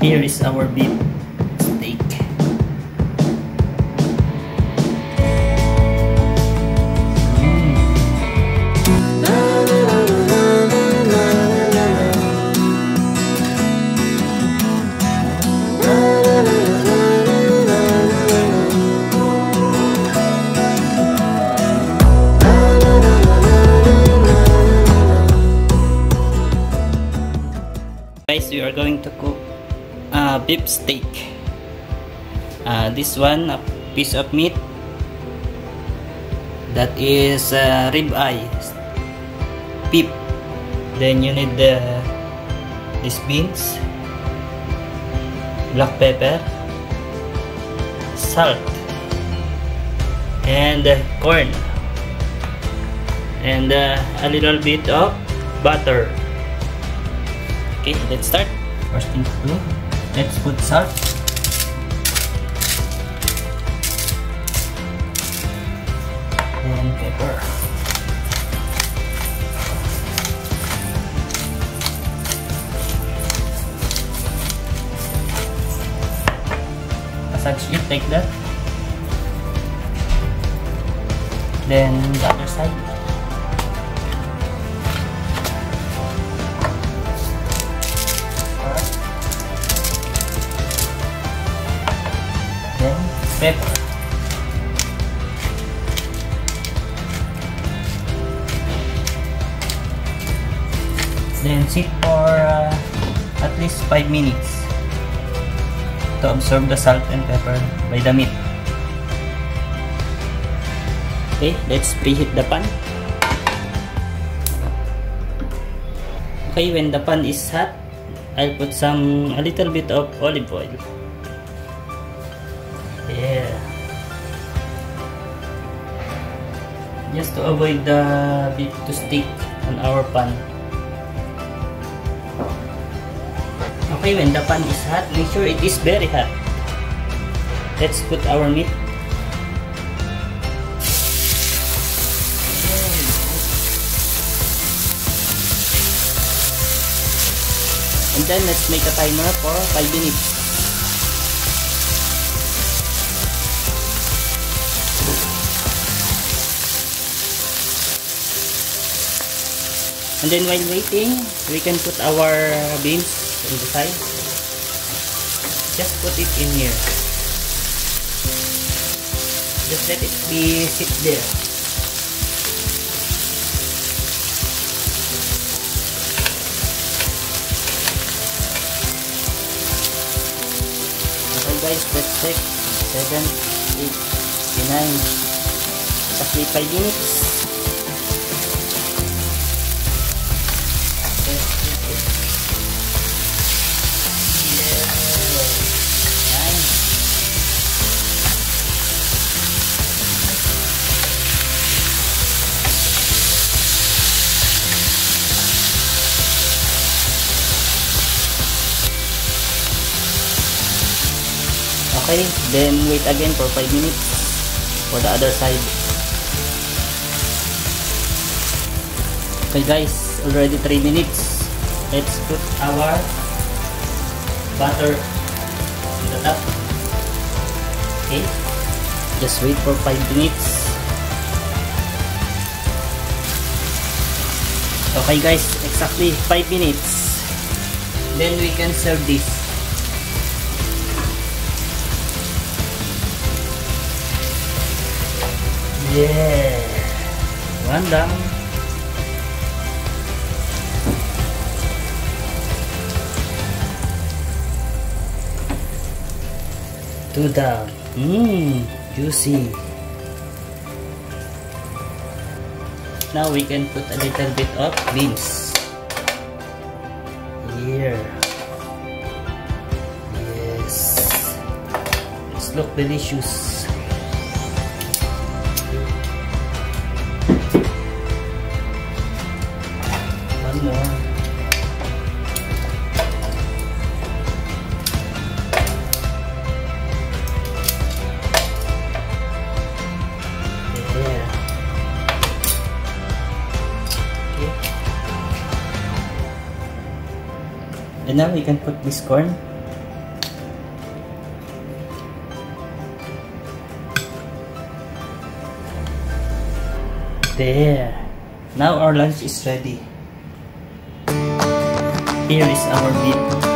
Here is our beef steak. Guys, we are going to cook beef steak. This one, a piece of meat, that is ribeye beef. Then you need these beans, black pepper, salt, and corn, and a little bit of butter. Okay, let's start. First thing to do, let's put salt. And pepper. Massage it like that. Then the other side. Pepper. Then sit for at least 5 minutes to absorb the salt and pepper by the meat. Okay, let's preheat the pan. Okay, when the pan is hot, I'll put a little bit of olive oil. Yeah. Just to avoid the beef to stick on our pan. Okay, when the pan is hot, make sure it is very hot. Let's put our meat. And then let's make a timer for 5 minutes. And then while waiting, we can put our beans on the side. Just put it in here. Just let it sit there. Okay guys, let's check. 7, 8, 9, exactly 5 minutes. Okay, then wait again for 5 minutes for the other side. Okay guys, already 3 minutes. Let's put our butter on the top. Okay, just wait for 5 minutes. Okay guys, exactly 5 minutes. Then we can serve this. Yeah, one down. Two down. Juicy. Now we can put a little bit of beans here. Yes, it's look delicious. More. Yeah. Okay. And now we can put this corn. There. Now our lunch is ready. Here is our meat.